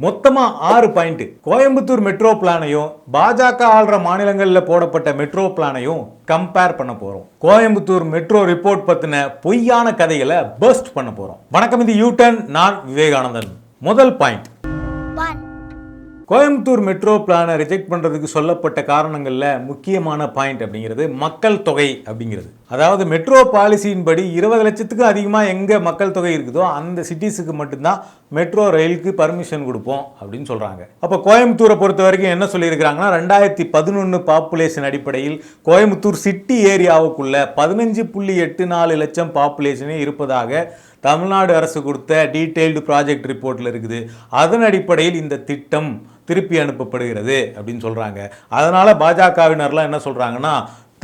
மொத்தமா 6 point. Coimbatore metro பிளானையும் பாஜக ஆள்ற மாநிலங்களில் போடப்பட்ட மெட்ரோ பிளானையும் கம்பேர் பண்ண போறோம். கோயம்புத்தூர் மெட்ரோ ரிப்போர்ட் பத்தின பொய்யான கதைகளை பர்ஸ்ட் பண்ண போறோம். வணக்கம், இது யூ-டர்ன். நான் விவேகானந்தன். முதல் பாயிண்ட், கோயம்புத்தூர் மெட்ரோ பிளானை ரிஜெக்ட் பண்றதுக்கு சொல்லப்பட்ட காரணங்கள்ல முக்கியமான பாயிண்ட் அப்படிங்கிறது மக்கள் தொகை அப்படிங்கிறது. அதாவது மெட்ரோ பாலிசியின் படி 20 லட்சத்துக்கு அதிகமாக எங்கே மக்கள் தொகை இருக்குதோ அந்த சிட்டிஸுக்கு மட்டும்தான் மெட்ரோ ரயிலுக்கு பர்மிஷன் கொடுப்போம் அப்படின்னு சொல்கிறாங்க. அப்போ கோயம்புத்தூரை பொறுத்த வரைக்கும் என்ன சொல்லியிருக்கிறாங்கன்னா, 2011 பாப்புலேஷன் அடிப்படையில் கோயம்புத்தூர் சிட்டி ஏரியாவுக்குள்ள 15.84 லட்சம் பாப்புலேஷனே இருப்பதாக தமிழ்நாடு அரசு கொடுத்த டீட்டெயில்டு ப்ராஜெக்ட் ரிப்போர்ட்டில் இருக்குது. அதன் அடிப்படையில் இந்த திட்டம் திருப்பி அனுப்பப்படுகிறது அப்படின்னு சொல்கிறாங்க. அதனால் பாஜகவினர்லாம் என்ன சொல்கிறாங்கன்னா,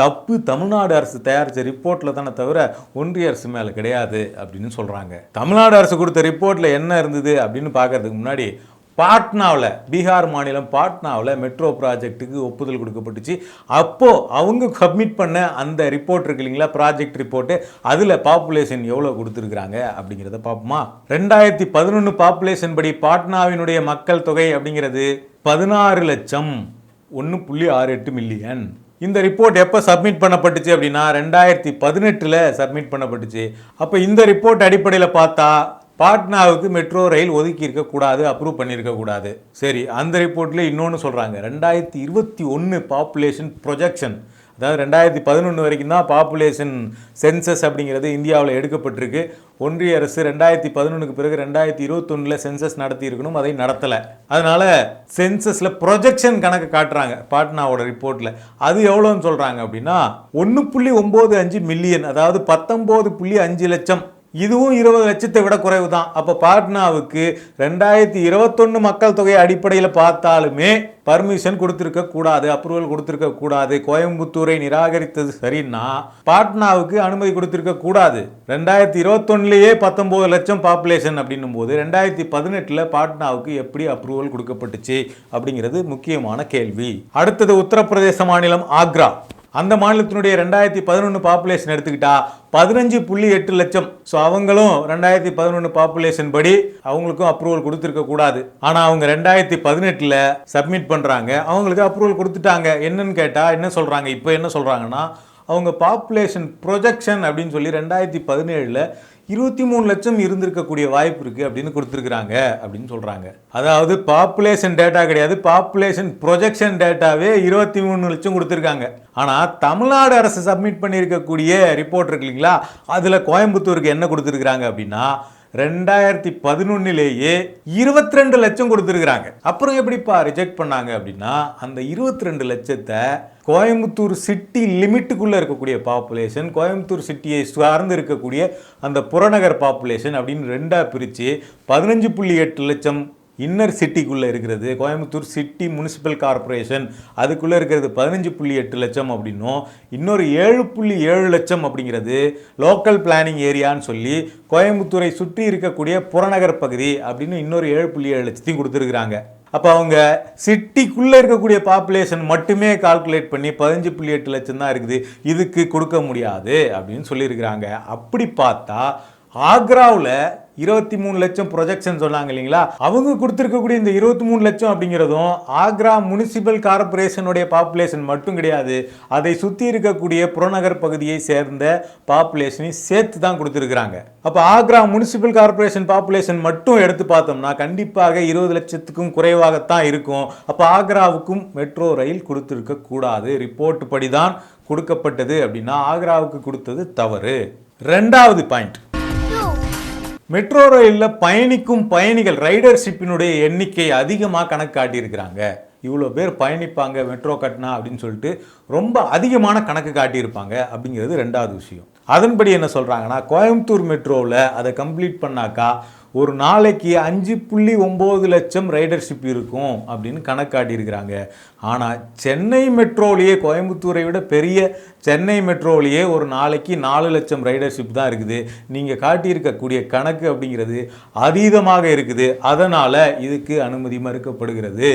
தப்பு தமிழ்நாடு அரசு தயாரித்த ரிப்போர்ட்டில் தானே தவிர ஒன்றிய அரசு மேலே கிடையாது அப்படின்னு சொல்கிறாங்க. தமிழ்நாடு அரசு கொடுத்த ரிப்போர்ட்டில் என்ன இருந்தது அப்படின்னு பார்க்கறதுக்கு முன்னாடி, பாட்னாவில், பீகார் மாநிலம் பாட்னாவில் மெட்ரோ ப்ராஜெக்ட்டுக்கு ஒப்புதல் கொடுக்கப்பட்டுச்சு. அப்போது அவங்க சப்மிட் பண்ண அந்த ரிப்போர்ட் இருக்கு இல்லைங்களா, ப்ராஜெக்ட் ரிப்போர்ட்டு, அதில் பாப்புலேஷன் எவ்வளோ கொடுத்துருக்குறாங்க அப்படிங்கிறத பார்ப்போமா. 2011 பாப்புலேஷன் படி பாட்னாவினுடைய மக்கள் தொகை அப்படிங்கிறது 16 லட்சம் 1.68 மில்லியன். இந்த ரிப்போர்ட் எப்போ சப்மிட் பண்ணப்பட்டுச்சு அப்படின்னா 2018 சப்மிட் பண்ணப்பட்டுச்சு. அப்போ இந்த ரிப்போர்ட் அடிப்படையில் பார்த்தா பாட்னாவுக்கு மெட்ரோ ரயில் ஒதுக்கி இருக்கக்கூடாது, அப்ரூவ் பண்ணியிருக்கக்கூடாது. சரி, அந்த ரிப்போர்ட்டில் இன்னொன்று சொல்கிறாங்க, 2021 பாப்புலேஷன் ப்ரொஜெக்ஷன், அதாவது 2011 வரைக்கும் தான் பாப்புலேஷன் சென்சஸ் அப்படிங்கிறது இந்தியாவில் எடுக்கப்பட்டிருக்கு. ஒன்றிய அரசு 2011க்கு பிறகு 2021 சென்சஸ் நடத்தி இருக்கணும், அதை நடத்தலை. அதனால சென்சஸில் ப்ரொஜெக்ஷன் கணக்கு காட்டுறாங்க பாட்னாவோட ரிப்போர்ட்டில். அது எவ்வளோன்னு சொல்கிறாங்க அப்படின்னா 1.95 மில்லியன், அதாவது 19.5 லட்சம். இதுவும் 20 லட்சத்தை விட குறைவு தான். அப்போ பாட்னாவுக்கு 2021 மக்கள் தொகை அடிப்படையில் பார்த்தாலுமே பர்மிஷன் கொடுத்துருக்க கூடாது, அப்ரூவல் கொடுத்துருக்க கூடாது. கோயம்புத்தூரை நிராகரித்தது சரின்னா பாட்னாவுக்கு அனுமதி கொடுத்துருக்க கூடாது. 2021 19 லட்சம் பாப்புலேஷன் அப்படின்னும் போது 2018 பாட்னாவுக்கு எப்படி அப்ரூவல் கொடுக்கப்பட்டுச்சு அப்படிங்கிறது முக்கியமான கேள்வி. அடுத்தது உத்தரப்பிரதேச மாநிலம் ஆக்ரா. அந்த மாநிலத்தினுடைய 2011 பாப்புலேஷன் எடுத்துக்கிட்டா 15.8 லட்சம். ஸோ அவங்களும் 2011 பாப்புலேஷன் படி அவங்களுக்கும் அப்ரூவல் கொடுத்துருக்க கூடாது. ஆனால் அவங்க 2018 சப்மிட் பண்ணுறாங்க, அவங்களுக்கு அப்ரூவல் கொடுத்துட்டாங்க. என்னன்னு கேட்டால் என்ன சொல்கிறாங்க, இப்போ என்ன சொல்கிறாங்கன்னா, அவங்க பாப்புலேஷன் ப்ரொஜெக்ஷன் அப்படின்னு சொல்லி 2017 23 லட்சம் இருந்திருக்கக்கூடிய வாய்ப்பு இருக்குது அப்படின்னு கொடுத்துருக்குறாங்க அப்படின்னு சொல்கிறாங்க. அதாவது பாப்புலேஷன் டேட்டா கிடையாது, பாப்புலேஷன் ப்ரொஜெக்ஷன் டேட்டாவே 23 லட்சம் கொடுத்துருக்காங்க. ஆனால் தமிழ்நாடு அரசு சப்மிட் பண்ணியிருக்கக்கூடிய ரிப்போர்ட் இருக்கு இல்லைங்களா, அதில் கோயம்புத்தூருக்கு என்ன கொடுத்துருக்குறாங்க அப்படின்னா 2011 22 லட்சம் கொடுத்துருக்குறாங்க. அப்புறம் எப்படிப்பா ரிஜெக்ட் பண்ணாங்க அப்படின்னா, அந்த 22 லட்சத்தை கோயம்புத்தூர் சிட்டி லிமிட்டுக்குள்ளே இருக்கக்கூடிய பாப்புலேஷன், கோயம்புத்தூர் சிட்டியை சார்ந்து இருக்கக்கூடிய அந்த புறநகர் பாப்புலேஷன் அப்படின்னு ரெண்டாக பிரித்து 15.8 லட்சம் இன்னர் சிட்டிக்குள்ளே இருக்கிறது, கோயம்புத்தூர் சிட்டி முனிசிபல் கார்பரேஷன் அதுக்குள்ளே இருக்கிறது 15.8 லட்சம் அப்படின்னும், இன்னொரு 7.7 லட்சம் அப்படிங்கிறது லோக்கல் பிளானிங் ஏரியான்னு சொல்லி கோயம்புத்தூரை சுற்றி இருக்கக்கூடிய புறநகர் பகுதி அப்படின்னு இன்னொரு 7.7 லட்சத்தையும் கொடுத்துருக்குறாங்க. அப்போ அவங்க சிட்டிக்குள்ளே இருக்கக்கூடிய பாப்புலேஷன் மட்டுமே கால்குலேட் பண்ணி 15.8 லட்சம் தான் இருக்குது, இதுக்கு கொடுக்க முடியாது அப்படின்னு சொல்லியிருக்கிறாங்க. அப்படி பார்த்தா ஆக்ராவில் 23 லட்சம் ப்ரொஜெக்ஷன் சொன்னாங்க இல்லைங்களா, அவங்க கொடுத்துருக்கக்கூடிய இந்த 23 லட்சம் அப்படிங்கிறதும் ஆக்ரா முனிசிபல் கார்பரேஷனுடைய பாப்புலேஷன் மட்டும் கிடையாது, அதை சுற்றி இருக்கக்கூடிய புறநகர் பகுதியை சேர்ந்த பாப்புலேஷனை சேர்த்து தான் கொடுத்துருக்குறாங்க. அப்போ ஆக்ரா முனிசிபல் கார்பரேஷன் பாப்புலேஷன் மட்டும் எடுத்து பார்த்தோம்னா கண்டிப்பாக 20 லட்சத்துக்கும் குறைவாகத்தான் இருக்கும். அப்போ ஆக்ராவுக்கும் மெட்ரோ ரயில் கொடுத்துருக்க கூடாது, ரிப்போர்ட் படி தான் கொடுக்கப்பட்டது அப்படின்னா ஆக்ராவுக்கு கொடுத்தது தவறு. ரெண்டாவது பாயிண்ட், மெட்ரோ ரயிலில் பயணிக்கும் பயணிகள் ரைடர்ஷிப்பினுடைய எண்ணிக்கை அதிகமாக கணக்கு காட்டியிருக்கிறாங்க. இவ்வளோ பேர் பயணிப்பாங்க மெட்ரோ கட்டினா அப்படின்னு சொல்லிட்டு ரொம்ப அதிகமான கணக்கு காட்டியிருப்பாங்க அப்படிங்கிறது ரெண்டாவது விஷயம். அதன்படி என்ன சொல்கிறாங்கன்னா, கோயம்புத்தூர் மெட்ரோவில் அதை கம்ப்ளீட் பண்ணாக்கா ஒரு நாளைக்கு 5.9 லட்சம் ரைடர்ஷிப் இருக்கும் அப்படின்னு கணக்கு காட்டியிருக்கிறாங்க. ஆனால் சென்னை மெட்ரோலையே, கோயம்புத்தூரை விட பெரிய சென்னை மெட்ரோலையே ஒரு நாளைக்கு 4 லட்சம் ரைடர்ஷிப் தான் இருக்குது. நீங்கள் காட்டியிருக்கக்கூடிய கணக்கு அப்படிங்கிறது அதீதமாக இருக்குது, அதனால் இதுக்கு அனுமதி மறுக்கப்படுகிறது.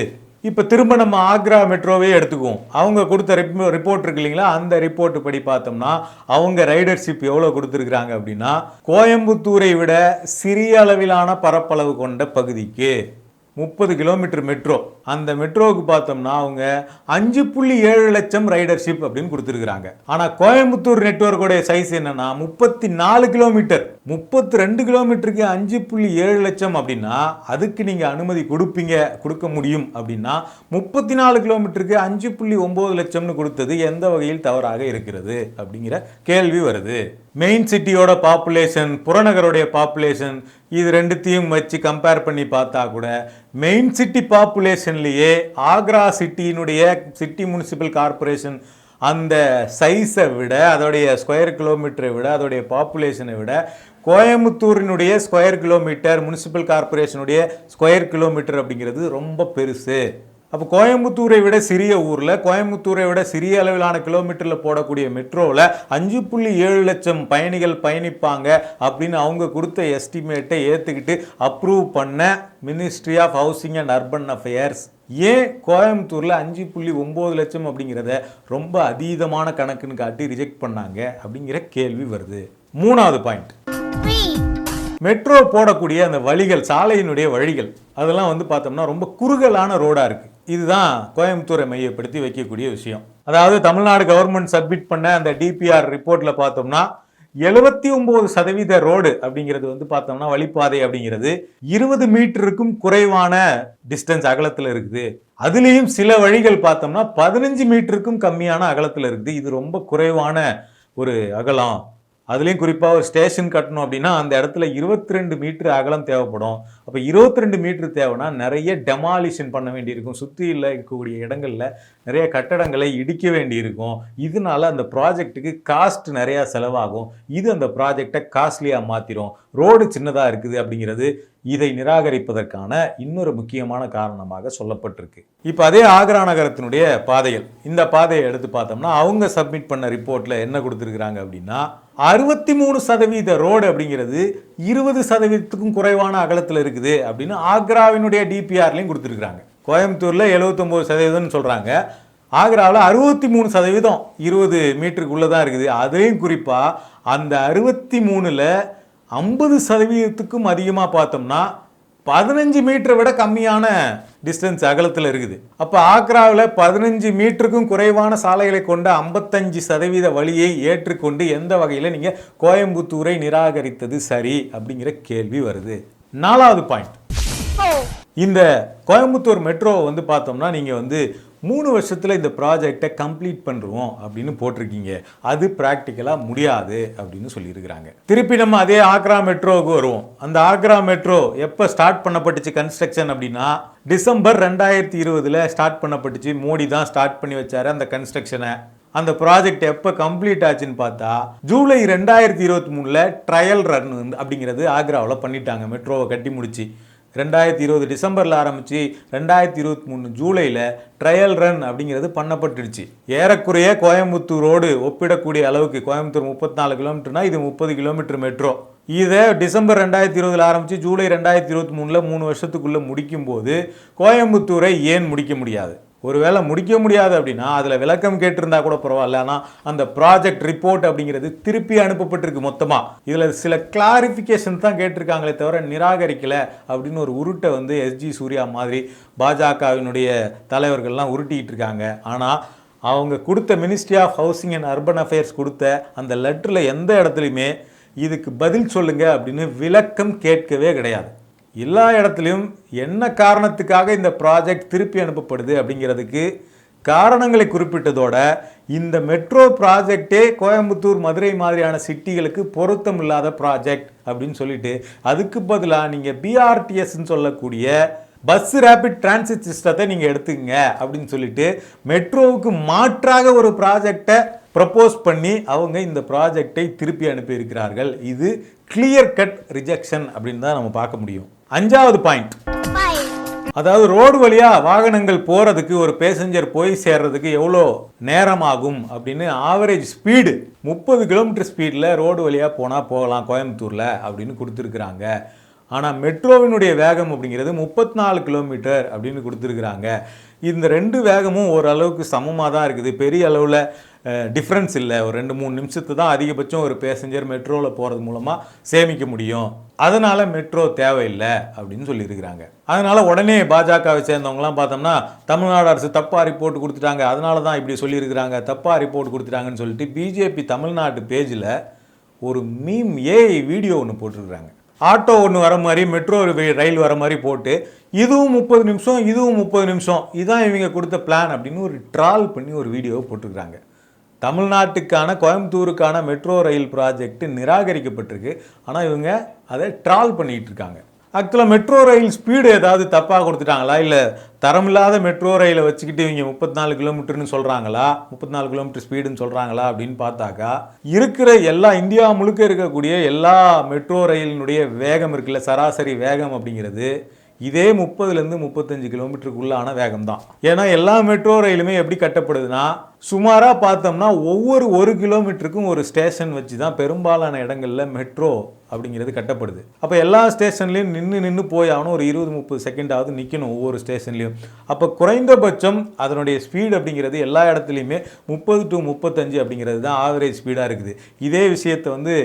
இப்போ திரும்ப நம்ம ஆக்ரா மெட்ரோவே எடுத்துக்குவோம். அவங்க கொடுத்த ரிப்போர்ட் இருக்கு இல்லைங்களா, அந்த ரிப்போர்ட் படி பார்த்தோம்னா அவங்க ரைடர்ஷிப் எவ்வளோ கொடுத்துருக்குறாங்க அப்படின்னா, கோயம்புத்தூரை விட சிறிய அளவிலான பரப்பளவு கொண்ட பகுதிக்கு 30 கிலோமீட்டர் மெட்ரோ. அந்த மெட்ரோவுக்கு பார்த்தோம்னா அவங்க 5.7 லட்சம் ரைடர்ஷிப் அப்படின்னு கொடுத்துருக்காங்க. ஆனால் கோயம்புத்தூர் நெட்வொர்க்கோடைய சைஸ் என்னன்னா 34 கிலோமீட்டர். 32 கிலோமீட்டருக்கு 5.7 லட்சம் அப்படின்னா அதுக்கு நீங்க அனுமதி கொடுக்க முடியும் அப்படின்னா 34 கிலோமீட்டருக்கு 5.9 லட்சம்னு கொடுத்தது எந்த வகையில் தவறாக இருக்கிறது அப்படிங்கிற கேள்வி வருது. மெயின் சிட்டியோட பாப்புலேஷன், புறநகருடைய பாப்புலேஷன், இது ரெண்டுத்தையும் வச்சு கம்பேர் பண்ணி பார்த்தா கூட மெயின் சிட்டி பாப்புலேஷன்லேயே ஆக்ரா சிட்டி முனிசிபல் கார்பரேஷன் அந்த சைஸை விட, அதோடைய ஸ்கொயர் கிலோமீட்டரை விட, அதோடைய பாப்புலேஷனை விட கோயம்புத்தூரினுடைய ஸ்கொயர் கிலோமீட்டர், முனிசிபல் கார்பரேஷனுடைய ஸ்கொயர் கிலோமீட்டர் அப்படிங்கிறது ரொம்ப பெருசு. அப்போ கோயம்புத்தூரை விட சிறிய ஊரில், கோயம்புத்தூரை விட சிறிய அளவிலான கிலோமீட்டரில் போடக்கூடிய மெட்ரோவில் 5.7 லட்சம் பயணிகள் பயணிப்பாங்க அப்படின்னு அவங்க கொடுத்த எஸ்டிமேட்டை ஏற்றுக்கிட்டு அப்ரூவ் பண்ண Ministry of housing and Urban Affairs ஏன் கோயம்புத்தூரில் 5.9 லட்சம் அப்படிங்கிறத ரொம்ப அதீதமான கணக்குன்னு காட்டி ரிஜெக்ட் பண்ணாங்க அப்படிங்கிற கேள்வி வருது. மூணாவது பாயிண்ட், மெட்ரோ போடக்கூடிய அந்த வழிகள், சாலையினுடைய வழிகள் அதெல்லாம் பார்த்தோம்னா ரொம்ப குறுகலான ரோடாக இருக்குது. இதுதான் கோயம்புத்தூரை மையப்படுத்தி வைக்கக்கூடிய விஷயம். அதாவது தமிழ்நாடு கவர்மெண்ட் சப்மிட் பண்ண அந்த டிபிஆர் ரிப்போர்ட்டில் பார்த்தோம்னா 79% ரோடு அப்படிங்கிறது பார்த்தோம்னா வழிப்பாதை அப்படிங்கிறது 20 மீட்டருக்கும் குறைவான டிஸ்டன்ஸ் அகலத்தில் இருக்குது. அதுலேயும் சில வழிகள் பார்த்தோம்னா 15 மீட்டருக்கும் கம்மியான அகலத்தில் இருக்குது. இது ரொம்ப குறைவான ஒரு அகலம். அதுலேயும் குறிப்பாக ஒரு ஸ்டேஷன் கட்டணும் அப்படின்னா அந்த இடத்துல 22 மீட்டர் அகலம் தேவைப்படும். அப்போ 22 மீட்டர் தேவைன்னா நிறைய டெமாலிஷன் பண்ண வேண்டியிருக்கும். சுற்றியில் இருக்கக்கூடிய இடங்களில் நிறைய கட்டடங்களை இடிக்க வேண்டியிருக்கும். இதனால அந்த ப்ராஜெக்ட்டுக்கு காஸ்ட் நிறையா செலவாகும். இது அந்த ப்ராஜெக்டை காஸ்ட்லியாக மாற்றிடும். ரோடு சின்னதாக இருக்குது அப்படிங்கிறது இதை நிராகரிப்பதற்கான இன்னொரு முக்கியமான காரணமாக சொல்லப்பட்டிருக்கு. இப்போ அதே ஆக்ரா நகரத்தினுடைய பாதைகள், இந்த பாதையை எடுத்து பார்த்தோம்னா அவங்க சப்மிட் பண்ண ரிப்போர்ட்டில் என்ன கொடுத்துருக்குறாங்க அப்படின்னா 63% ரோடு அப்படிங்கிறது 20%க்கும் குறைவான அகலத்தில் இருக்குது அப்படின்னு ஆக்ராவினுடைய டிபிஆர்லையும் கொடுத்துருக்குறாங்க. கோயம்புத்தூரில் 79% சொல்கிறாங்க, ஆக்ராவில் 63% 20 மீட்டருக்குள்ளே தான் இருக்குது. அதுலேயும் குறிப்பாக அந்த 63ல் 50%க்கும் அதிகமாக பார்த்தோம்னா 15 மீட்டரை விட கம்மியான டிஸ்டன்ஸ் அகலத்தில் இருக்குது. அப்போ ஆக்ராவில் 15 மீட்டருக்கும் குறைவான சாலைகளை கொண்ட 55% வழியை ஏற்றுக்கொண்டு எந்த வகையில் நீங்கள் கோயம்புத்தூரை நிராகரித்தது சரி அப்படிங்கிற கேள்வி வருது. நாலாவது பாயிண்ட், இந்த கோயம்புத்தூர் மெட்ரோவை பார்த்தோம்னா நீங்கள் 3 வருஷத்தில் இந்த ப்ராஜெக்டை கம்ப்ளீட் பண்ணுறோம் அப்படின்னு போட்டிருக்கீங்க. அது ப்ராக்டிக்கலாக முடியாது அப்படின்னு சொல்லியிருக்கிறாங்க. திருப்பி நம்ம அதே ஆக்ரா மெட்ரோவுக்கு வருவோம். அந்த ஆக்ரா மெட்ரோ எப்போ ஸ்டார்ட் பண்ணப்பட்டுச்சு கன்ஸ்ட்ரக்ஷன் அப்படின்னா டிசம்பர் 2020 ஸ்டார்ட் பண்ணப்பட்டுச்சு. மோடி தான் ஸ்டார்ட் பண்ணி வச்சாரு அந்த கன்ஸ்ட்ரக்ஷனை. அந்த ப்ராஜெக்ட் எப்போ கம்ப்ளீட் ஆச்சுன்னு பார்த்தா ஜூலை 2023 ட்ரையல் ரன் அப்படிங்கிறது ஆக்ராவில் பண்ணிட்டாங்க. மெட்ரோவை கட்டி முடிச்சு 2020 டிசம்பரில் ஆரம்பித்து 2023 ஜூலையில் ட்ரையல் ரன் அப்படிங்கிறது பண்ணப்பட்டுடுச்சு. ஏறக்குறைய கோயம்புத்தூரோடு ஒப்பிடக்கூடிய அளவுக்கு, கோயம்புத்தூர் 34 கிலோமீட்டர்னா இது 30 கிலோமீட்டர் மெட்ரோ. இதை டிசம்பர் 2020 ஆரம்பித்து ஜூலை 2023 3 வருஷத்துக்குள்ளே முடிக்கும்போது கோயம்புத்தூரை ஏன் முடிக்க முடியாது? ஒருவேளை முடிக்க முடியாது அப்படின்னா அதில் விளக்கம் கேட்டிருந்தா கூட பரவாயில்ல. ஆனால் அந்த ப்ராஜெக்ட் ரிப்போர்ட் அப்படிங்கிறது திருப்பி அனுப்பப்பட்டிருக்கு மொத்தமாக. இதில் சில கிளாரிஃபிகேஷன் தான் கேட்டிருக்காங்களே தவிர நிராகரிக்கலை அப்படின்னு ஒரு உருட்டை எஸ்ஜி சூர்யா மாதிரி பாஜகவினுடைய தலைவர்கள்லாம் உருட்டிக்கிட்டு இருக்காங்க. ஆனால் அவங்க கொடுத்த Ministry of housing and Urban Affairs கொடுத்த அந்த லெட்டரில் எந்த இடத்துலையுமே இதுக்கு பதில் சொல்லுங்க அப்படின்னு விளக்கம் கேட்கவே கிடையாது. எல்லா இடத்துலையும் என்ன காரணத்துக்காக இந்த ப்ராஜெக்ட் திருப்பி அனுப்பப்படுது அப்படிங்கிறதுக்கு காரணங்களை குறிப்பிட்டதோட இந்த மெட்ரோ ப்ராஜெக்டே கோயம்புத்தூர், மதுரை மாதிரியான சிட்டிகளுக்கு பொருத்தம் இல்லாத ப்ராஜெக்ட் அப்படின்னு சொல்லிட்டு அதுக்கு பதிலாக நீங்கள் பிஆர்டிஎஸ்ன்னு சொல்லக்கூடிய பஸ் ரேபிட் டிரான்சிட் சிஸ்டத்தை நீங்கள் எடுத்துக்கங்க அப்படின்னு சொல்லிட்டு மெட்ரோவுக்கு மாற்றாக ஒரு ப்ராஜெக்டை ப்ரப்போஸ் பண்ணி அவங்க இந்த ப்ராஜெக்டை திருப்பி அனுப்பியிருக்கிறார்கள். இது கிளியர் கட் ரிஜெக்ஷன் அப்படின்னு தான் நம்ம பார்க்க முடியும். அஞ்சாவது பாயிண்ட், அதாவது ரோடு வழியா வாகனங்கள் போறதுக்கு ஒரு பேசஞ்சர் போய் சேர்றதுக்கு எவ்வளோ நேரம் ஆகும் அப்படின்னு ஆவரேஜ் ஸ்பீடு 30 கிலோமீட்டர் ஸ்பீடில் ரோடு வழியாக போனால் போகலாம் கோயம்புத்தூரில் அப்படின்னு கொடுத்துருக்குறாங்க. ஆனால் மெட்ரோவினுடைய வேகம் அப்படிங்கிறது 34 கிலோமீட்டர் அப்படின்னு கொடுத்துருக்குறாங்க. இந்த ரெண்டு வேகமும் ஓரளவுக்கு சமமாக தான் இருக்குது. பெரிய அளவில் டிஃப்ரென்ஸ் இல்லை. ஒரு 2-3 நிமிஷத்து தான் அதிகபட்சம் ஒரு பேசஞ்சர் மெட்ரோவில் போகிறது மூலமாக சேமிக்க முடியும். அதனால் மெட்ரோ தேவையில்லை அப்படின்னு சொல்லியிருக்கிறாங்க. அதனால் உடனே பாஜகவை சேர்ந்தவங்களாம் பார்த்தோம்னா தமிழ்நாடு அரசு தப்பாக ரிப்போர்ட் கொடுத்துட்டாங்க, அதனால தான் இப்படி சொல்லியிருக்கிறாங்க, தப்பாக ரிப்போர்ட் கொடுத்துட்டாங்கன்னு சொல்லிட்டு பிஜேபி தமிழ்நாட்டு பேஜில் ஒரு மீம் ஏஐ வீடியோ ஒன்று போட்டிருக்கிறாங்க. ஆட்டோ ஒன்று வர மாதிரி, மெட்ரோ ரயில் வர மாதிரி போட்டு இதுவும் 30 நிமிஷம் இதுவும் 30 நிமிஷம் இதுதான் இவங்க கொடுத்த பிளான் அப்படின்னு ஒரு ட்ரால் பண்ணி ஒரு வீடியோவை போட்டிருக்கிறாங்க. தமிழ்நாட்டுக்கான கோயம்புத்தூருக்கான மெட்ரோ ரயில் ப்ராஜெக்ட் நிராகரிக்கப்பட்டிருக்கு. ஆனால் இவங்க அதை ட்ரால் பண்ணிகிட்டு இருக்காங்க. ஆக்சுவலாக மெட்ரோ ரயில் ஸ்பீடு ஏதாவது தப்பாக கொடுத்துட்டாங்களா, இல்லை தரமில்லாத மெட்ரோ ரயிலை வச்சுக்கிட்டு இவங்க 34 கிலோமீட்டர்னு சொல்கிறாங்களா, 34 கிலோமீட்டர் ஸ்பீடுன்னு சொல்கிறாங்களா அப்படின்னு பார்த்தாக்கா, இருக்கிற எல்லா இந்தியா முழுக்க இருக்கக்கூடிய எல்லா மெட்ரோ ரயிலினுடைய வேகம் இருக்குல்ல, சராசரி வேகம் அப்படிங்கிறது இதே 30லேருந்து 35 கிலோமீட்டருக்குள்ளான வேகம் தான். ஏன்னா எல்லா மெட்ரோ ரயிலுமே எப்படி கட்டப்படுதுன்னா, சுமாராக பார்த்தோம்னா ஒவ்வொரு 1 கிலோமீட்டருக்கும் ஒரு ஸ்டேஷன் வச்சு தான் பெரும்பாலான இடங்களில் மெட்ரோ அப்படிங்கிறது கட்டப்படுது. அப்போ எல்லா ஸ்டேஷன்லையும் நின்று போய் ஆகணும். ஒரு 20-30 செகண்டாவது நிற்கணும் ஒவ்வொரு ஸ்டேஷன்லையும். அப்போ குறைந்தபட்சம் அதனுடைய ஸ்பீடு அப்படிங்கிறது எல்லா இடத்துலையுமே 30 to 35 அப்படிங்கிறது தான் ஆவரேஜ் ஸ்பீடாக இருக்குது. இதே விஷயத்தை வந்து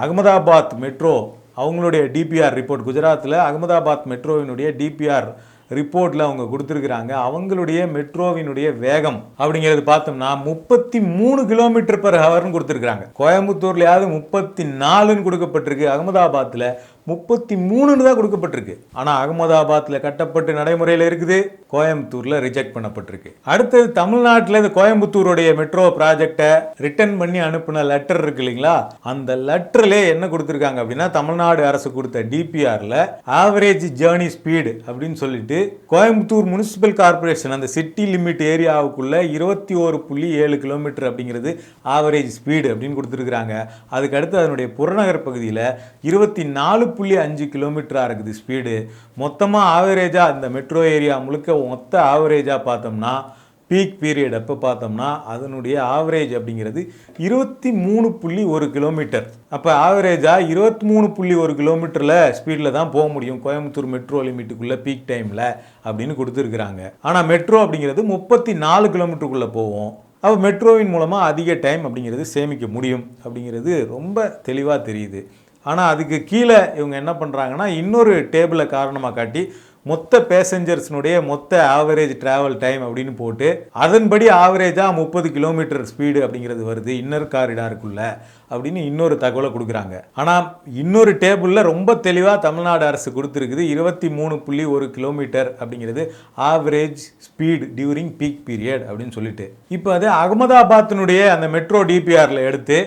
அகமதாபாத் மெட்ரோ அவங்களுடைய டிபிஆர் ரிப்போர்ட், குஜராத்தில் அகமதாபாத் மெட்ரோவினுடைய டிபிஆர் ரிப்போர்ட்டில் அவங்க கொடுத்துருக்குறாங்க. அவங்களுடைய மெட்ரோவினுடைய வேகம் அப்படிங்கிறது பார்த்தோம்னா 33 கிலோமீட்டர் பெர் ஹவர்னு கொடுத்துருக்குறாங்க. கோயம்புத்தூர்லையாவது 34ன்னு கொடுக்கப்பட்டிருக்கு, அகமதாபாத்தில் 33ன்னு தான் கொடுக்கப்பட்டிருக்கு. ஆனால் அகமதாபாத்தில் கட்டப்பட்டு நடைமுறையில் இருக்குது, கோயம்புத்தூரில் ரிஜெக்ட் பண்ணப்பட்டிருக்கு. அடுத்தது தமிழ்நாட்டில் இந்த கோயம்புத்தூருடைய மெட்ரோ ப்ராஜெக்டை ரிட்டர்ன் பண்ணி அனுப்பின லெட்டர் இருக்கு இல்லைங்களா, அந்த லெட்டர்லே என்ன கொடுத்துருக்காங்க அப்படின்னா, தமிழ்நாடு அரசு கொடுத்த டிபிஆரில் ஆவரேஜ் ஜேர்னி ஸ்பீடு அப்படின்னு சொல்லிட்டு கோயம்புத்தூர் முனிசிபல் கார்பரேஷன் அந்த சிட்டி லிமிட் ஏரியாவுக்குள்ள 21.7 கிலோமீட்டர் அப்படிங்கிறது ஆவரேஜ் ஸ்பீடு அப்படின்னு கொடுத்துருக்குறாங்க. அதுக்கு அடுத்து அதனுடைய புறநகர் பகுதியில் 24.5 கிலோமீட்டராக இருக்குது ஸ்பீடு. மொத்தமாக ஆவரேஜாக இந்த மெட்ரோ ஏரியா முழுக்க மொத்த ஆவரேஜாக பார்த்தோம்னா பீக் பீரியட் அப்போ பார்த்தோம்னா அதனுடைய ஆவரேஜ் அப்படிங்கிறது 23.1 கிலோமீட்டர். அப்போ ஆவரேஜாக 23.1 கிலோமீட்டரில் ஸ்பீடில் தான் போக முடியும் கோயம்புத்தூர் மெட்ரோ லிமிட்டுக்குள்ளே பீக் டைமில் அப்படின்னு கொடுத்துருக்குறாங்க. ஆனால் மெட்ரோ அப்படிங்கிறது 34 கிலோமீட்டருக்குள்ளே போவோம். அப்போ மெட்ரோவின் மூலமாக அதிக டைம் அப்படிங்கிறது சேமிக்க முடியும் அப்படிங்கிறது ரொம்ப தெளிவாக தெரியுது. ஆனால் அதுக்கு கீழே இவங்க என்ன பண்ணுறாங்கன்னா, இன்னொரு டேபிளை காரணமாக காட்டி மொத்த பேசஞ்சர்ஸ்னுடைய மொத்த ஆவரேஜ் டிராவல் டைம் அப்படின்னு போட்டு அதன்படி ஆவரேஜாக 30 கிலோமீட்டர் ஸ்பீடு அப்படிங்கிறது வருது இன்னர் காரிடாருக்குள்ள அப்படின்னு இன்னொரு தகவலை கொடுக்குறாங்க. ஆனால் இன்னொரு டேபிளில் ரொம்ப தெளிவாக தமிழ்நாடு அரசு கொடுத்துருக்குது 23.1 கிலோமீட்டர் அப்படிங்கிறது average speed during peak period அப்படின்னு சொல்லிட்டு. இப்போ அது அகமதாபாத்தினுடைய அந்த மெட்ரோ டிபிஆரில் எடுத்து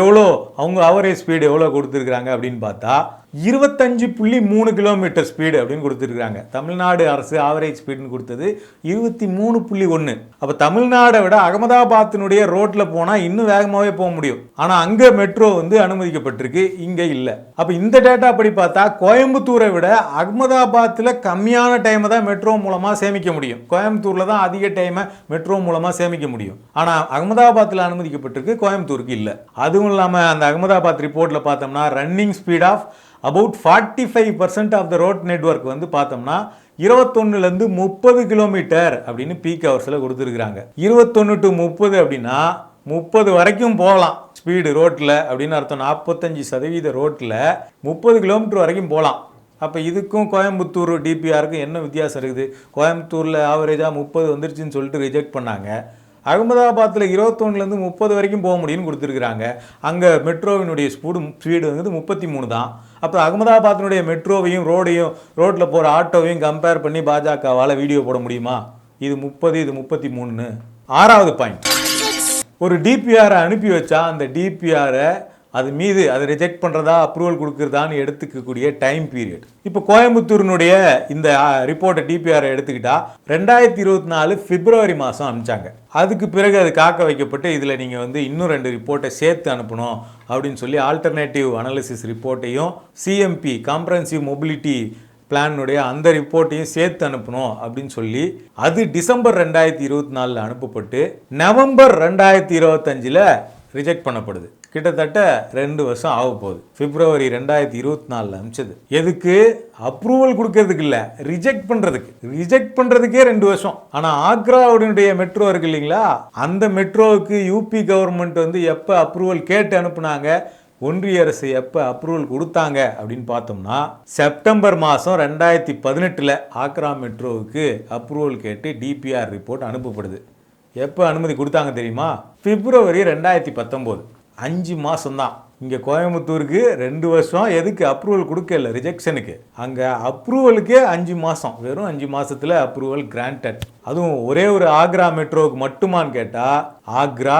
எவ்வளோ அவங்க ஆவரேஜ் ஸ்பீடு எவ்வளோ கொடுத்துருக்குறாங்க அப்படின்னு பார்த்தா 25.3 கிலோமீட்டர் ஸ்பீடு அப்படின்னு கொடுத்துருக்குறாங்க. தமிழ்நாடு அரசு ஆவரேஜ் ஸ்பீடுன்னு கொடுத்தது 23.1. அப்போ தமிழ்நாடை விட அகமதாபாத்தினுடைய ரோட்டில் போனால் இன்னும் வேகமாகவே போக முடியும். ஆனால் அங்கே மெட்ரோ வந்து அனுமதிக்கப்பட்டிருக்கு, இங்கே இல்லை. அப்போ இந்த டேட்டா படி பார்த்தா கோயம்புத்தூரை விட அகமதாபாத்தில் கம்மியான டைமை தான் மெட்ரோ மூலமாக சேமிக்க முடியும். கோயம்புத்தூரில் தான் அதிக டைமை மெட்ரோ மூலமாக சேமிக்க முடியும். ஆனால் அகமதாபாத்தில் அனுமதிக்கப்பட்டிருக்கு, கோயம்புத்தூருக்கு இல்லை. அதுவும் இல்லாமல் அந்த அகமதாபாத் ரிப்போர்ட்டில் பார்த்தோம்னா running speed of about 45% of the road network வந்து பார்த்தோம்னா 21லேருந்து 30 கிலோமீட்டர் அப்படின்னு பீக் ஹவர்ஸில் கொடுத்துருக்குறாங்க. 21 to 30 அப்படின்னா 30 வரைக்கும் போகலாம் ஸ்பீடு ரோட்டில் அப்படின்னு அர்த்தம். 45% ரோட்டில் 30 கிலோமீட்டர் வரைக்கும் போகலாம். அப்போ இதுக்கும் கோயம்புத்தூர் டிபிஆருக்கும் என்ன வித்தியாசம் இருக்குது? கோயம்புத்தூரில் ஆவரேஜாக 30 வந்துருச்சுன்னு சொல்லிட்டு ரிஜெக்ட் பண்ணாங்க. அகமதாபாத்தில் 21லேருந்து 30 வரைக்கும் போக முடியும்னு கொடுத்துருக்குறாங்க. அங்கே மெட்ரோவினுடைய ஸ்பீடு வந்து 33 தான். அப்போ அகமதாபாத்தினுடைய மெட்ரோவையும் ரோட்டில் போகிற ஆட்டோவையும் கம்பேர் பண்ணி பாஜகவால் வீடியோ போட முடியுமா? இது 30, இது 33. 6வது பாயிண்ட், ஒரு டிபிஆரை அனுப்பி வச்சா அந்த டிபிஆரை அது மீது அதை ரிஜெக்ட் பண்ணுறதா அப்ரூவல் கொடுக்குறதான்னு எடுத்துக்கக்கூடிய டைம் பீரியட். இப்போ கோயம்புத்தூரினுடைய இந்த ரிப்போர்ட்டை டிபிஆரை எடுத்துக்கிட்டா 2024 பிப்ரவரி மாதம் அனுப்பிச்சாங்க. அதுக்கு பிறகு அது காக்க வைக்கப்பட்டு இதில் நீங்கள் வந்து இன்னும் 2 ரிப்போர்ட்டை சேர்த்து அனுப்பணும் அப்படின்னு சொல்லி ஆல்டர்னேட்டிவ் அனாலிசிஸ் ரிப்போர்ட்டையும் சிஎம்பி காம்ப்ரஹென்சிவ் மொபிலிட்டி பிளானுடைய அந்த ரிப்போர்ட்டையும் சேர்த்து அனுப்பணும் அப்படின்னு சொல்லி அது டிசம்பர் 2024 அனுப்பப்பட்டு நவம்பர் 2025 ரிஜெக்ட் பண்ணப்படுது. கிட்டத்தட்ட 2 வருஷம் ஆக போகுது. பிப்ரவரி 2024 அனுப்பிச்சது. எதுக்கு? அப்ரூவல் கொடுக்கறதுக்கு இல்லை, ரிஜெக்ட் பண்ணுறதுக்கு. ரிஜெக்ட் பண்ணுறதுக்கே 2 வருஷம். ஆனால் ஆக்ராவுடைய மெட்ரோ இருக்கு இல்லைங்களா, அந்த மெட்ரோவுக்கு யூபி கவர்மெண்ட் வந்து எப்போ அப்ரூவல் கேட்டு அனுப்புனாங்க, ஒன்றிய அரசு எப்போ அப்ரூவல் கொடுத்தாங்க அப்படின்னு பார்த்தோம்னா செப்டம்பர் மாதம் 2018 ஆக்ரா மெட்ரோவுக்கு அப்ரூவல் கேட்டு டிபிஆர் ரிப்போர்ட் அனுப்பப்படுது. எப்போ அனுமதி கொடுத்தாங்க தெரியுமா? பிப்ரவரி 2019. 5 மாதம் தான். இங்கே கோயம்புத்தூருக்கு 2 வருஷம். எதுக்கு அப்ரூவல் கொடுக்கல? ரிஜெக்ஷனுக்கு. அங்கே அப்ரூவலுக்கே 5 மாதம். வெறும் 5 மாதத்தில் அப்ரூவல் கிராண்டட். அதுவும் ஒரே ஒரு ஆக்ரா மெட்ரோவுக்கு மட்டுமான்னு கேட்டால் ஆக்ரா,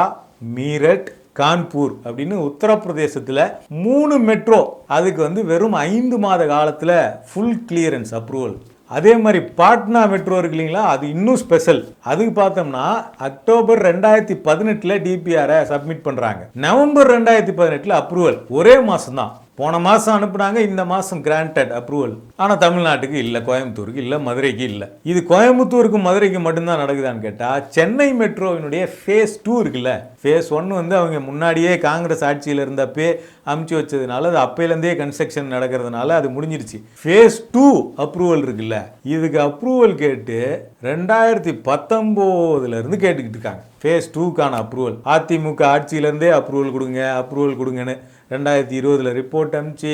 மீரட், கான்பூர் அப்படின்னு உத்தரப்பிரதேசத்தில் 3 மெட்ரோ, அதுக்கு வந்து வெறும் 5 மாத காலத்தில் ஃபுல் கிளியரன்ஸ் அப்ரூவல். அதே மாதிரி பாட்னா மெட்ரோ இருக்கு இல்லைங்களா, அது இன்னும் ஸ்பெஷல். அதுக்கு பார்த்தோம்னா அக்டோபர் 2018 டிபிஆரை சப்மிட் பண்ணுறாங்க. November 2018 approval. ஒரே மாதம் தான். போன மாதம் அனுப்புனாங்க, இந்த மாதம் கிராண்டட் அப்ரூவல். ஆனால் தமிழ்நாட்டுக்கு இல்லை, கோயம்புத்தூருக்கு இல்லை, மதுரைக்கு இல்லை. இது கோயம்புத்தூருக்கு மதுரைக்கு மட்டும்தான் நடக்குதான்னு கேட்டால் சென்னை மெட்ரோவினுடைய ஃபேஸ் 2 இருக்குல்ல, ஃபேஸ் 1 வந்து அவங்க முன்னாடியே காங்கிரஸ் ஆட்சியில் இருந்தப்பே அமுச்சு வச்சதுனால அது அப்பையிலேருந்தே கன்ஸ்ட்ரக்ஷன் நடக்கிறதுனால அது முடிஞ்சிருச்சு. ஃபேஸ் 2 அப்ரூவல் இருக்குல்ல, இதுக்கு அப்ரூவல் கேட்டு 2019 கேட்டுக்கிட்டு இருக்காங்க. ஃபேஸ் 2க்கான அப்ரூவல். அதிமுக ஆட்சியிலேருந்தே அப்ரூவல் கொடுங்க, அப்ரூவல் கொடுங்கன்னு 2020 ரிப்போர்ட் அனுப்பிச்சு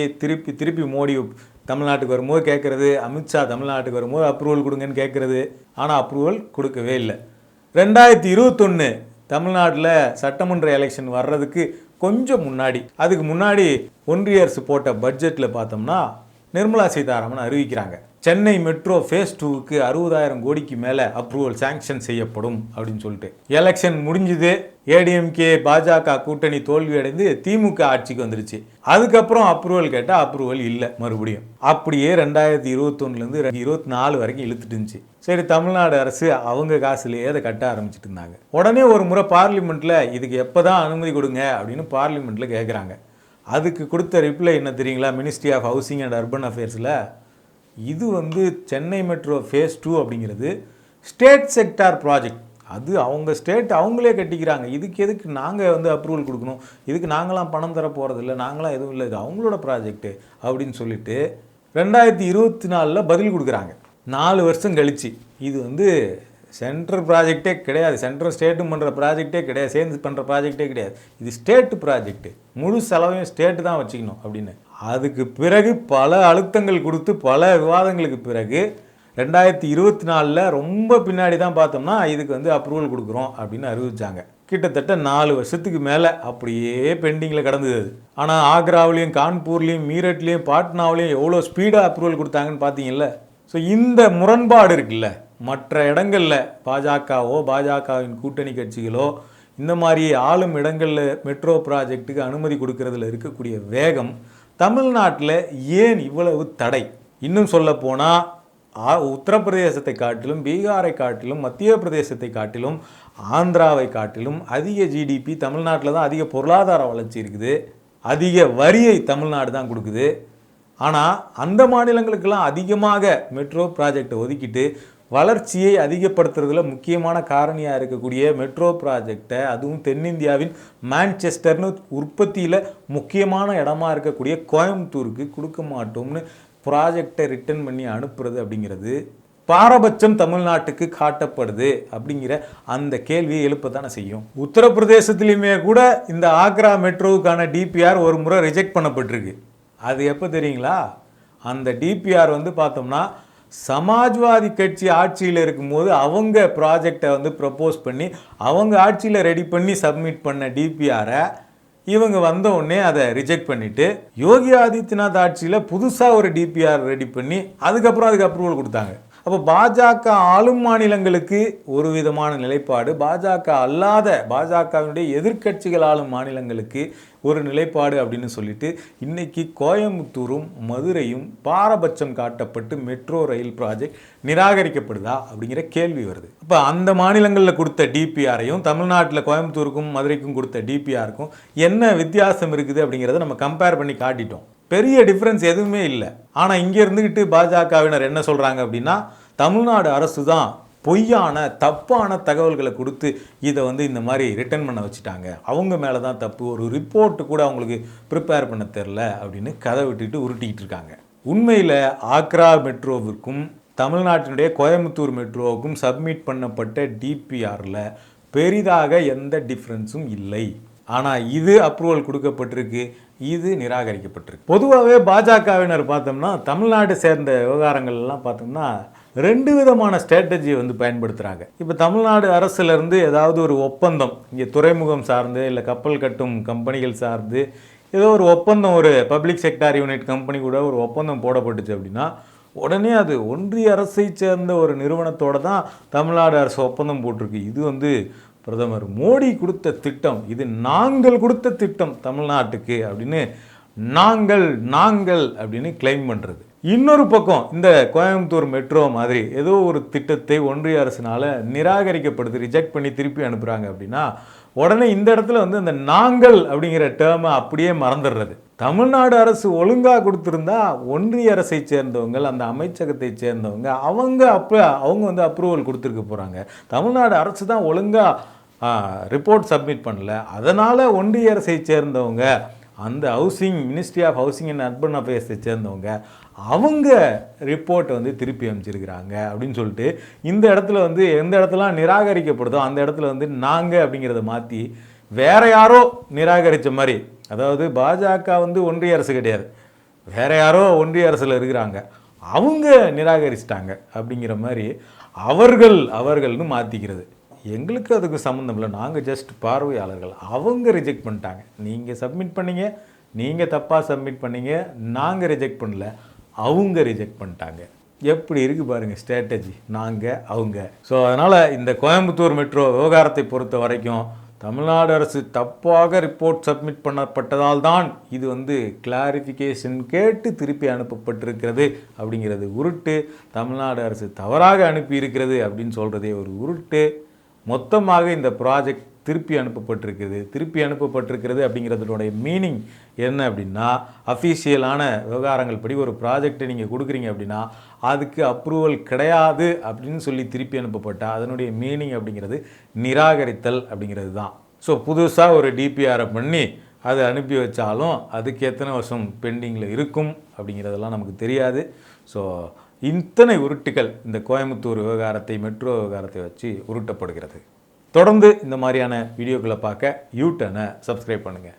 திருப்பி மோடி தமிழ்நாட்டுக்கு வரும்போது கேட்குறது, அமித்ஷா தமிழ்நாட்டுக்கு வரும்போது அப்ரூவல் கொடுங்கன்னு கேட்குறது. ஆனால் அப்ரூவல் கொடுக்கவே இல்லை. 2021 தமிழ்நாட்டில் சட்டமன்ற எலெக்ஷன் வர்றதுக்கு கொஞ்சம் முன்னாடி, அதுக்கு முன்னாடி ஒன்றிய அரசு போட்ட பட்ஜெட்டில் பார்த்தோம்னா நிர்மலா சீதாராமன் அறிவிக்கிறாங்க, சென்னை மெட்ரோ ஃபேஸ் 2க்கு 60,000 கோடிக்கு மேலே அப்ரூவல் சாங்ஷன் செய்யப்படும் அப்படின்னு சொல்லிட்டு. எலெக்ஷன் முடிஞ்சுது. ஏடிஎம்கே பாஜக கூட்டணி தோல்வி அடைந்து திமுக ஆட்சிக்கு வந்துருச்சு. அதுக்கப்புறம் அப்ரூவல் கேட்டால் அப்ரூவல் இல்லை மறுபடியும். அப்படியே 2021 24 வரைக்கும் இழுத்துட்டு இருந்துச்சு. சரி, தமிழ்நாடு அரசு அவங்க காசுலேயே அதை கட்ட ஆரம்பிச்சுட்டு இருந்தாங்க. உடனே ஒரு முறை பார்லிமெண்ட்டில் இதுக்கு எப்போ தான் அனுமதி கொடுங்க அப்படின்னு பார்லிமெண்ட்டில் கேட்குறாங்க. அதுக்கு கொடுத்த ரிப்ளை என்ன தெரியுங்களா? Ministry of housing and urban அஃபேர்ஸில் இது வந்து சென்னை மெட்ரோ ஃபேஸ் 2 அப்படிங்கிறது ஸ்டேட் செக்டார் ப்ராஜெக்ட். அது அவங்க ஸ்டேட் அவங்களே கட்டிக்கிறாங்க. இதுக்கு எதுக்கு நாங்கள் வந்து அப்ரூவல் கொடுக்கணும்? இதுக்கு நாங்களாம் பணம் தர போகிறதில்ல, நாங்களாம் எதுவும் இல்லை, இது அவங்களோட ப்ராஜெக்ட்டு அப்படின்னு சொல்லிட்டு 2024 பதில் கொடுக்குறாங்க. 4 வருஷம் கழிச்சு. இது வந்து சென்ட்ரல் ப்ராஜெக்டே கிடையாது, சென்ட்ரல் ஸ்டேட்டும் பண்ணுற ப்ராஜெக்டே கிடையாது, சேர்ந்து பண்ணுற ப்ராஜெக்டே கிடையாது, இது ஸ்டேட்டு ப்ராஜெக்ட்டு, முழு செலவையும் ஸ்டேட்டு தான் வச்சுக்கணும் அப்படின்னு. அதுக்கு பிறகு பல அழுத்தங்கள் கொடுத்து பல விவாதங்களுக்கு பிறகு 2024 ரொம்ப பின்னாடி தான் பார்த்தோம்னா இதுக்கு வந்து அப்ரூவல் கொடுக்குறோம் அப்படின்னு அறிவிச்சாங்க. கிட்டத்தட்ட 4 வருஷத்துக்கு மேலே அப்படியே பெண்டிங்கில் கிடந்தது. ஆனால் ஆக்ராவிலையும், கான்பூர்லேயும், மீரட்லேயும், பாட்னாவிலையும் எவ்வளோ ஸ்பீடாக அப்ரூவல் கொடுத்தாங்கன்னு பார்த்தீங்கல்ல. ஸோ இந்த முரண்பாடு இருக்குல்ல, மற்ற இடங்களில் பாஜகவோ பாஜகவின் கூட்டணி கட்சிகளோ இந்த மாதிரி ஆளும் இடங்களில் மெட்ரோ ப்ராஜெக்ட்டுக்கு அனுமதி கொடுக்கறதுல இருக்கக்கூடிய வேகம் தமிழ்நாட்டில் ஏன் இவ்வளவு தடை? இன்னும் சொல்ல போனால் உத்தரப்பிரதேசத்தை காட்டிலும், பீகாரை காட்டிலும், மத்திய பிரதேசத்தை காட்டிலும், ஆந்திராவை காட்டிலும் அதிக ஜிடிபி தமிழ்நாட்டில் தான், அதிக பொருளாதார வளர்ச்சி இருக்குது, அதிக வரியை தமிழ்நாடு தான் கொடுக்குது. ஆனால் அந்த மாநிலங்களுக்கெல்லாம் அதிகமாக மெட்ரோ ப்ராஜெக்டை ஒதுக்கிட்டு வளர்ச்சியை அதிகப்படுத்துறதுல முக்கியமான காரணியாக இருக்கக்கூடிய மெட்ரோ ப்ராஜெக்டை, அதுவும் தென்னிந்தியாவின் மான்செஸ்டர்னு உற்பத்தியில் முக்கியமான இடமா இருக்கக்கூடிய கோயம்புத்தூருக்கு கொடுக்க மாட்டோம்னு ப்ராஜெக்டை ரிட்டர்ன் பண்ணி அனுப்புறது அப்படிங்கிறது பாரபட்சம் தமிழ்நாட்டுக்கு காட்டப்படுது அப்படிங்கிற அந்த கேள்வியை எழுப்பத்தானே செய்யும். உத்தரப்பிரதேசத்துலேயுமே கூட இந்த ஆக்ரா மெட்ரோவுக்கான டிபிஆர் ஒரு முறை ரிஜெக்ட் பண்ணப்பட்டிருக்கு. அது எப்போ தெரியுங்களா? அந்த டிபிஆர் வந்து பார்த்தோம்னா சமாஜ்வாதி கட்சி ஆட்சியில் இருக்கும்போது அவங்க ப்ராஜெக்டை வந்து ப்ரப்போஸ் பண்ணி அவங்க ஆட்சியில் ரெடி பண்ணி சப்மிட் பண்ண டிபிஆரை இவங்க வந்த உடனே அதை ரிஜெக்ட் பண்ணிவிட்டு யோகி ஆதித்யநாத் ஆட்சியில் புதுசாக ஒரு டிபிஆர் ரெடி பண்ணி அதுக்கப்புறம் அதுக்கு அப்ரூவல் கொடுத்தாங்க. அப்போ பாஜக ஆளும் மாநிலங்களுக்கு ஒரு விதமான நிலைப்பாடு, பாஜக அல்லாத பாஜகவினுடைய எதிர்க்கட்சிகள் ஆளும் மாநிலங்களுக்கு ஒரு நிலைப்பாடு அப்படின்னு சொல்லிட்டு இன்னைக்கு கோயம்புத்தூரும் மதுரையும் பாரபட்சம் காட்டப்பட்டு மெட்ரோ ரயில் ப்ராஜெக்ட் நிராகரிக்கப்படுதா அப்படிங்கிற கேள்வி வருது. இப்போ அந்த மாநிலங்களில் கொடுத்த டிபிஆரையும் தமிழ்நாட்டில் கோயம்புத்தூருக்கும் மதுரைக்கும் கொடுத்த டிபிஆருக்கும் என்ன வித்தியாசம் இருக்குது அப்படிங்கிறத நம்ம கம்பேர் பண்ணி காட்டிட்டோம். பெரிய டிஃப்ரென்ஸ் எதுவுமே இல்லை. ஆனால் இங்கே இருந்துக்கிட்டு பாஜகவினர் என்ன சொல்கிறாங்க அப்படின்னா, தமிழ்நாடு அரசு தான் பொய்யான தப்பான தகவல்களை கொடுத்து இதை வந்து இந்த மாதிரி ரிட்டர்ன் பண்ண வச்சுட்டாங்க, அவங்க மேலே தான் தப்பு, ஒரு ரிப்போர்ட்டு கூட அவங்களுக்கு ப்ரிப்பேர் பண்ண தெரில அப்படின்னு கதை விட்டுட்டு உருட்டிக்கிட்டு இருக்காங்க. உண்மையில் ஆக்ரா மெட்ரோவிற்கும் தமிழ்நாட்டினுடைய கோயம்புத்தூர் மெட்ரோவுக்கும் சப்மிட் பண்ணப்பட்ட டிபிஆரில் பெரிதாக எந்த டிஃப்ரென்ஸும் இல்லை. ஆனால் இது அப்ரூவல் கொடுக்கப்பட்டிருக்கு, இது நிராகரிக்கப்பட்டிருக்கு. பொதுவாகவே பாஜகவினர் பார்த்தோம்னா தமிழ்நாடு சேர்ந்த விவகாரங்கள்லாம் பார்த்தோம்னா 2 விதமான ஸ்ட்ராட்டஜியை வந்து பயன்படுத்துகிறாங்க. இப்போ தமிழ்நாடு அரசுலேருந்து ஏதாவது ஒரு ஒப்பந்தம் இங்கே துறைமுகம் சார்ந்து இல்லை கப்பல் கட்டும் கம்பெனிகள் சார்ந்து ஏதோ ஒரு ஒப்பந்தம், ஒரு பப்ளிக் செக்டார் யூனிட் கம்பெனி கூட ஒரு ஒப்பந்தம் போடப்பட்டுச்சு அப்படின்னா உடனே அது ஒன்றிய அரசை சேர்ந்த ஒரு நிறுவனத்தோடு தான் தமிழ்நாடு அரசு ஒப்பந்தம் போட்டிருக்கு. இது வந்து பிரதமர் மோடி கொடுத்த திட்டம், இது நாங்கள் கொடுத்த திட்டம் தமிழ்நாட்டுக்கு அப்படின்னு நாங்கள் அப்படின்னு கிளைம் பண்ணுறது. இன்னொரு பக்கம் இந்த கோயம்புத்தூர் மெட்ரோ மாதிரி ஏதோ ஒரு திட்டத்தை ஒன்றிய அரசினால் நிராகரிக்கப்படுது, ரிஜெக்ட் பண்ணி திருப்பி அனுப்புகிறாங்க அப்படின்னா உடனே இந்த இடத்துல வந்து அந்த நாங்கள் அப்படிங்கிற டேர்மை அப்படியே மறந்துடுறது. தமிழ்நாடு அரசு ஒழுங்காக கொடுத்துருந்தா ஒன்றிய அரசை சேர்ந்தவங்க, அந்த அமைச்சகத்தை சேர்ந்தவங்க அவங்க வந்து அப்ரூவல் கொடுத்துருக்க போகிறாங்க. தமிழ்நாடு அரசு தான் ஒழுங்காக ரிப்போர்ட் சப்மிட் பண்ணல, அதனால் ஒன்றிய அரசை சேர்ந்தவங்க, அந்த ministry of housing and urban அஃபேர்ஸை சேர்ந்தவங்க அவங்க ரிப்போர்ட்டை வந்து திருப்பி அமைச்சிருக்கிறாங்க அப்படின்னு சொல்லிட்டு இந்த இடத்துல வந்து எந்த இடத்துலாம் நிராகரிக்கப்படுதோ அந்த இடத்துல வந்து நாங்கள் அப்படிங்கிறத மாற்றி வேற யாரோ நிராகரித்த மாதிரி, அதாவது பாஜக வந்து ஒன்றிய அரசு கிடையாது, வேற யாரோ ஒன்றிய அரசில் இருக்கிறாங்க, அவங்க நிராகரிச்சிட்டாங்க அப்படிங்கிற மாதிரி அவர்கள்னு மாற்றிக்கிறது. எங்களுக்கு அதுக்கு சம்மந்தம் இல்லை, நாங்கள் ஜஸ்ட் பார்வையாளர்கள், அவங்க ரிஜெக்ட் பண்ணிட்டாங்க, நீங்கள் சப்மிட் பண்ணீங்க, நீங்கள் தப்பாக சப்மிட் பண்ணீங்க, நாங்கள் ரிஜெக்ட் பண்ணல, அவங்க ரிஜெக்ட் பண்ணிட்டாங்க. எப்படி இருக்குது பாருங்கள் ஸ்ட்ராட்டஜி, நாங்கள் அவங்க. ஸோ அதனால் இந்த கோயம்புத்தூர் மெட்ரோ விவகாரத்தை பொறுத்த வரைக்கும் தமிழ்நாடு அரசு தப்பாக ரிப்போர்ட் சப்மிட் பண்ணப்பட்டதால் தான் இது வந்து கிளாரிஃபிகேஷன் கேட்டு திருப்பி அனுப்பப்பட்டிருக்கிறது அப்படிங்கிறது உருட்டு. தமிழ்நாடு அரசு தவறாக அனுப்பி இருக்கிறது அப்படின்னு சொல்கிறதே ஒரு உருட்டு. மொத்தமாக இந்த ப்ராஜெக்ட் திருப்பி அனுப்பப்பட்டிருக்கிறது அப்படிங்கிறதுடைய மீனிங் என்ன அப்படின்னா, அஃபீஷியலான விவகாரங்கள் படி ஒரு ப்ராஜெக்டை நீங்கள் கொடுக்குறீங்க அப்படின்னா அதுக்கு அப்ரூவல் கிடையாது அப்படின்னு சொல்லி திருப்பி அனுப்பப்பட்டால் அதனுடைய மீனிங் அப்படிங்கிறது நிராகரித்தல் அப்படிங்கிறது தான். ஸோ புதுசாக ஒரு டிபிஆரை பண்ணி அதை அனுப்பி வச்சாலும் அதுக்கு எத்தனை வருஷம் பெண்டிங்கில் இருக்கும் அப்படிங்கிறதெல்லாம் நமக்கு தெரியாது. ஸோ இத்தனை உருட்டுகள் இந்த கோயம்புத்தூர் விவகாரத்தை, மெட்ரோ விவகாரத்தை வச்சு உருட்டப்படுகிறது. தொடர்ந்து இந்த மாதிரியான வீடியோக்களை பார்க்க யூ டர்னை சப்ஸ்கிரைப் பண்ணுங்கள்.